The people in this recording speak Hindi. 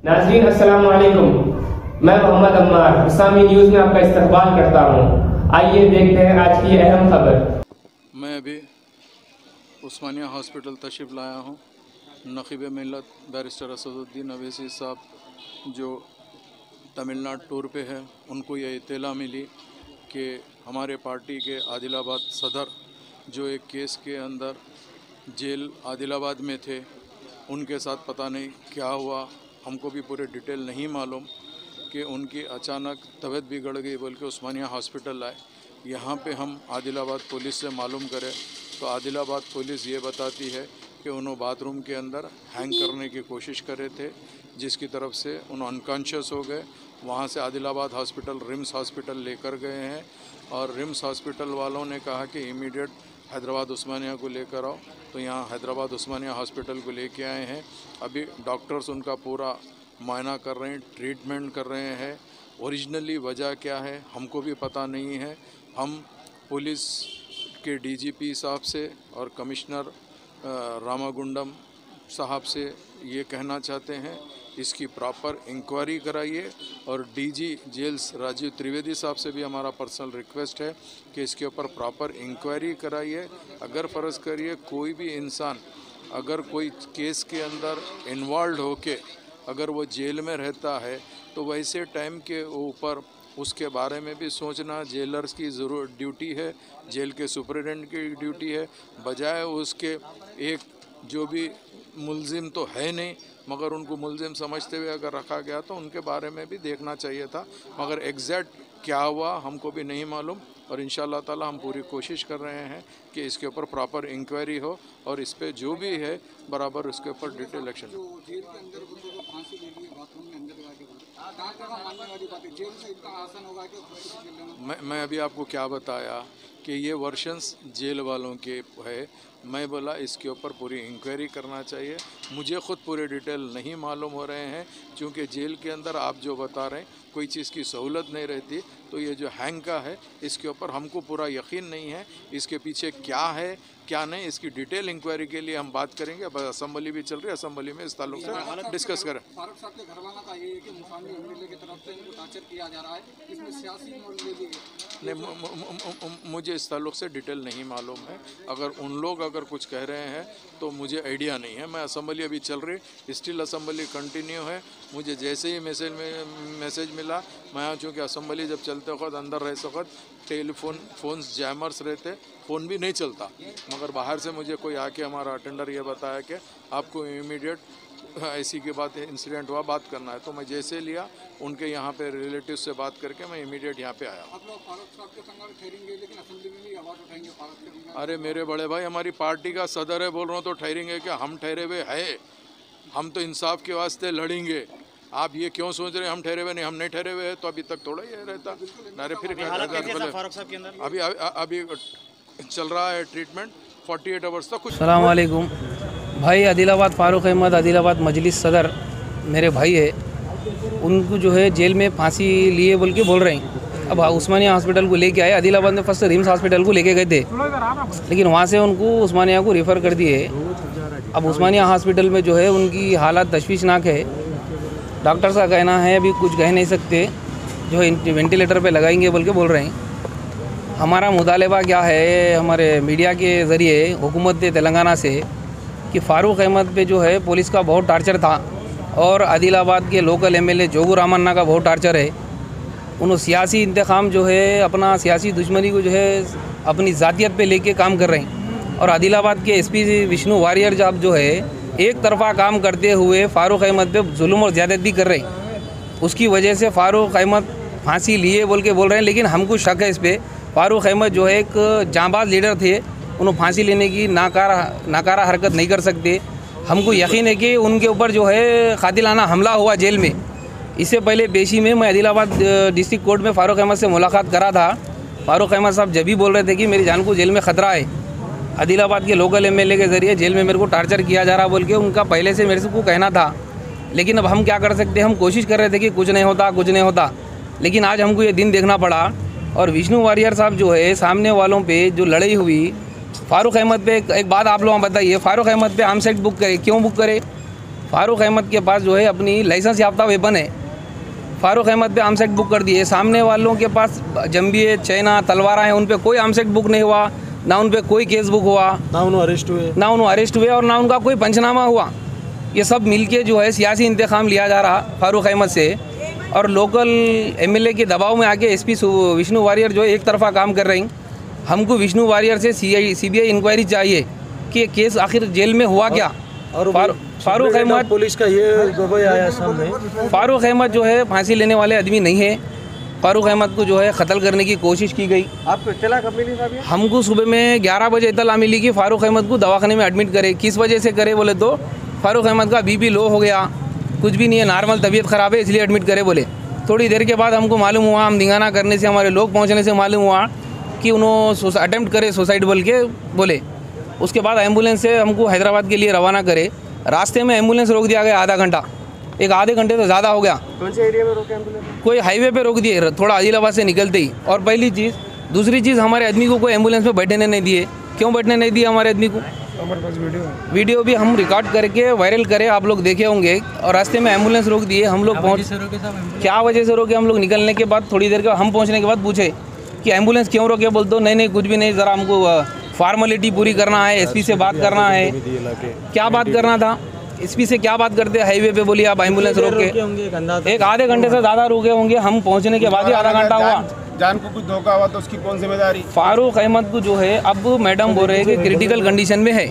नाज़रीन अस्सलाम वालेकुम, मैं मोहम्मद अम्मार इस्लामी न्यूज़ में आपका इस्तकबाल करता हूँ। आइए देखते हैं आज की अहम खबर। मैं अभी उस्मानिया हॉस्पिटल तशरीफ़ लाया हूँ। नक़ीब मिल्लत बैरिस्टर असदुद्दीन अवैसी साहब जो तमिलनाडु टूर पे है, उनको ये इत्तला मिली कि हमारे पार्टी के आदिलाबाद सदर जो एक केस के अंदर जेल आदिलाबाद में थे, उनके साथ पता नहीं क्या हुआ, हमको भी पूरे डिटेल नहीं मालूम कि उनकी अचानक तबीयत बिगड़ गई बोल के उस्मानिया हॉस्पिटल आए। यहाँ पे हम आदिलाबाद पुलिस से मालूम करें तो आदिलाबाद पुलिस ये बताती है कि उन्होंने बाथरूम के अंदर हैंग करने की कोशिश कर रहे थे, जिसकी तरफ से उन्होंने अनकॉन्शियस हो गए। वहाँ से आदिलाबाद हॉस्पिटल रिम्स हॉस्पिटल लेकर गए हैं और रिम्स हॉस्पिटल वालों ने कहा कि इमीडिएट हैदराबाद उस्मानिया को लेकर आओ, तो यहाँ हैदराबाद उस्मानिया हॉस्पिटल को लेके आए हैं। अभी डॉक्टर्स उनका पूरा मुआयना कर रहे हैं, ट्रीटमेंट कर रहे हैं। ओरिजिनली वजह क्या है हमको भी पता नहीं है। हम पुलिस के डीजीपी साहब से और कमिश्नर रामागुंडम साहब से ये कहना चाहते हैं, इसकी प्रॉपर इंक्वायरी कराइए। और डीजी जेल्स राजीव त्रिवेदी साहब से भी हमारा पर्सनल रिक्वेस्ट है कि इसके ऊपर प्रॉपर इंक्वायरी कराइए। अगर फ़र्ज़ करिए कोई भी इंसान अगर कोई केस के अंदर इन्वॉल्व होके अगर वो जेल में रहता है, तो वैसे टाइम के ऊपर उसके बारे में भी सोचना जेलर्स की ज़रूर ड्यूटी है, जेल के सुपरिटेंडेंट की ड्यूटी है। बजाय उसके एक जो भी मुलजिम तो है नहीं, मगर उनको मुलजिम समझते हुए अगर रखा गया तो उनके बारे में भी देखना चाहिए था। मगर एग्जैक्ट क्या हुआ हमको भी नहीं मालूम और इंशाअल्लाह ताला हम पूरी कोशिश कर रहे हैं कि इसके ऊपर प्रॉपर इंक्वायरी हो और इस पे जो भी है बराबर उसके ऊपर डिटेल एक्शन हो। मैं अभी आपको क्या बताया कि ये वर्शंस जेल वालों के है। मैं बोला इसके ऊपर पूरी इंक्वायरी करना चाहिए। मुझे ख़ुद पूरे डिटेल नहीं मालूम हो रहे हैं, क्योंकि जेल के अंदर आप जो बता रहे हैं कोई चीज़ की सहूलत नहीं रहती। तो ये जो हैंग का है इसके ऊपर हमको पूरा यकीन नहीं है, इसके पीछे क्या है क्या नहीं, इसकी डिटेल इंक्वायरी के लिए हम बात करेंगे। अब असम्बली भी चल रही है, असम्बली में इस ताल्लुक से डिस्कस करें। फारूक साहब के घर वाला का ये है कि मुसावी एमएलए की तरफ से इनको टॉर्चर किया जा रहा है, इसमें सियासी नहीं, मुझे इस ताल्लुक से डिटेल नहीं मालूम है। अगर उन लोग अगर कुछ कह रहे हैं तो मुझे आइडिया नहीं है। मैं असम्बली अभी चल रही, स्टिल असम्बली कंटिन्यू है। मुझे जैसे ही मैसेज मिला, मैं चूँकि असम्बली जब चलते वक्त अंदर रह सकत फ़ोन्स जैमर्स रहते, फ़ोन भी नहीं चलता, मगर बाहर से मुझे कोई आके हमारा अटेंडर ये बताया कि आपको इमीडिएट ऐसी के बाद इंसिडेंट हुआ बात करना है। तो मैं जैसे लिया उनके यहाँ पे रिलेटिव से बात करके मैं इमीडिएट यहाँ पे आया। आप लोग फारूक साहब के संग ठहरेंगे, लेकिन असेंबली में भी आवाज़ उठाएंगे फारूक के संग? अरे मेरे बड़े भाई, हमारी पार्टी का सदर है, बोल रहा हूँ तो ठहरेंगे क्या? हम ठहरे हुए है, हम तो इंसाफ के वास्ते लड़ेंगे। आप ये क्यों सोच रहे हैं हम ठहरे हुए नहीं? हम नहीं ठहरे हुए हैं तो अभी तक थोड़ा ही रहता। अरे फिर अभी चल रहा है ट्रीटमेंट 48 आवर्स तक। अस्सलाम वालेकुम भाई। आदिलाबाद फ़ारूक अहमद आदिलाबाद मजलिस सदर मेरे भाई है, उनको जो है जेल में फांसी लिए बोल के बोल रहे हैं। अब उस्मानिया हॉस्पिटल को लेके आए। आदिलाबाद में फर्स्ट रिम्स हॉस्पिटल को लेके गए थे, लेकिन वहाँ से उनको उस्मानिया को रेफ़र कर दिए। अब उस्मानिया हॉस्पिटल में जो है उनकी हालत तशवीशनाक है। डॉक्टर का कहना है अभी कुछ कह नहीं सकते, जो है वेंटिलेटर पे लगाएंगे बोल के बोल रहे हैं। हमारा मुतालबा क्या है हमारे मीडिया के ज़रिए हुकूमत तेलंगाना से कि फ़ारूक अहमद पे जो है पुलिस का बहुत टार्चर था और आदिलाबाद के लोकल एमएलए जोगू रामन्ना का बहुत टार्चर है। उन्होंने सियासी इंतकाम जो है अपना सियासी दुश्मनी को जो है अपनी ज़ातियत पे लेके काम कर रहे हैं। और आदिलाबाद के एसपी विष्णु वारियर साहब जो है एक तरफा काम करते हुए फ़ारूक अहमद पे जुल्म और ज़्यादती कर रहे हैं। उसकी वजह से फ़ारूक अहमद फांसी लिए बोल के बोल रहे हैं, लेकिन हमको शक है इस पर। फ़ारूक अहमद जो है एक जांबाज लीडर थे, उन्होंने फांसी लेने की नाकारा हरकत नहीं कर सकते। हमको यकीन है कि उनके ऊपर जो है कातिलाना हमला हुआ जेल में। इससे पहले पेशी में मैं आदिलाबाद डिस्ट्रिक्ट कोर्ट में फ़ारूक अहमद से मुलाकात करा था। फ़ारूक अहमद साहब जब भी बोल रहे थे कि मेरी जान को जेल में ख़तरा है, आदिलाबाद के लोकल एमएलए के ज़रिए जेल में मेरे को टार्चर किया जा रहा बोल के उनका पहले से मेरे को कहना था। लेकिन अब हम क्या कर सकते हैं, हम कोशिश कर रहे थे कि कुछ नहीं होता, लेकिन आज हमको ये दिन देखना पड़ा। और विष्णु वारियर साहब जो है सामने वालों पे जो लड़ाई हुई फ़ारूक अहमद पे, एक बात आप लोग बताइए, फ़ारूक अहमद पे आर्म सेट बुक करे, क्यों बुक करे? फारूक अहमद के पास जो है अपनी लाइसेंस याफ्ता वेपन है। फारूक अहमद पे आर्मसेट बुक कर दिए। सामने वालों के पास जंबिए, चैना, तलवार हैं, उन पे कोई आर्मसेट बुक नहीं हुआ, ना उन पे कोई केस बुक हुआ, ना उन्होंने अरेस्ट हुए और ना उनका कोई पंचनामा हुआ। ये सब मिलके जो है सियासी इंतकाम लिया जा रहा फारूक अहमद से, और लोकल एमएलए के दबाव में आके एसपी विष्णु वारियर जो है एक तरफा काम कर रही। हमको विष्णु वारियर से सीबीआई इंक्वायरी चाहिए कि ये केस आखिर जेल में हुआ क्या। और फारूक अहमद, पुलिस का ये गवाही आया सामने, फारूक अहमद जो है फांसी लेने वाले आदमी नहीं है। फारूक अहमद को जो है कत्ल करने की कोशिश की गई। आपको इत्तला कब मिली साहब? हमको सुबह में 11 बजे इत्तला मिली कि फारूक अहमद को दवाखाने में एडमिट करे। किस वजह से करे बोले तो फारूक अहमद का बीपी लो हो गया, कुछ भी नहीं है, नॉर्मल तबीयत ख़राब है इसलिए एडमिट करे बोले। थोड़ी देर के बाद हमको मालूम हुआ, हम धिंगाना करने से, हमारे लोग पहुंचने से मालूम हुआ कि उन्होंने अटेम्प्ट करे सुसाइड बोल के बोले। उसके बाद एम्बुलेंस से हमको हैदराबाद के लिए रवाना करे। रास्ते में एम्बुलेंस रोक दिया गया आधा घंटा, एक आधे घंटे से ज़्यादा हो गया। कौन से एरिया में रोके एम्बुलेंस? कोई हाईवे पे रोक दिए थोड़ा आदिलाबाद से निकलते ही। और पहली चीज़, दूसरी चीज़, हमारे आदमी को कोई एम्बुलेंस में बैठने नहीं दिए। क्यों बैठने नहीं दिए हमारे आदमी को? हमारे पास वीडियो भी हम रिकॉर्ड करके वायरल करे, आप लोग देखे होंगे। और रास्ते में एम्बुलेंस रोक दिए, हम लोग पहुँच, क्या वजह से रोके? हम लोग निकलने के बाद थोड़ी देर के हम पहुँचने के बाद पूछे कि एम्बुलेंस क्यों रोके, बोल दो नहीं कुछ भी नहीं, ज़रा हमको फॉर्मेलिटी पूरी करना है, एसपी से बात करना है। क्या बात करना था? एसपी से क्या बात करते? हाईवे पे बोलिए आप एम्बुलेंस रोक के। एक आधे घंटे से ज़्यादा रुके होंगे, हम पहुंचने के बाद ही आधा घंटा हुआ। जान को कुछ धोखा हुआ तो उसकी कौन जिम्मेदारी? फारूक अहमद को जो है अब मैडम बोल रहे हैं कि क्रिटिकल कंडीशन में है।